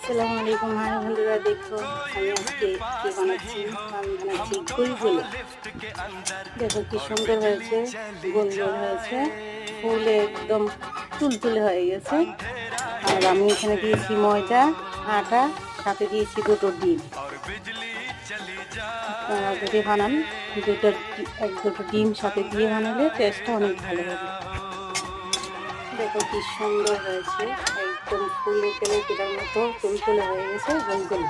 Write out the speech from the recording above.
আসসালামু আলাইকুম। হাই বন্ধুরা, দেখো আমি আজকে কি বানাচ্ছি। আমি বানাচ্ছি গুলগুলো। দেখো কি সুন্দর হয়েছে, গোল গোল হয়েছে, ফুলে একদম তুলতুলে হয়ে গেছে। আর আমি এখানে দিয়েছি ময়দা, আটা, সাথে দিয়েছি দুটো ডিম। আপনারা যদি বানান দুটো ডিম সাথে দিয়ে বানালে টেস্টটা অনেক ভালো হবে। দেখো কি সুন্দর হয়েছে, একদম ফুলে তেলে পিঠার মতো তুলতুলে হয়ে গেছে গোলগুলো।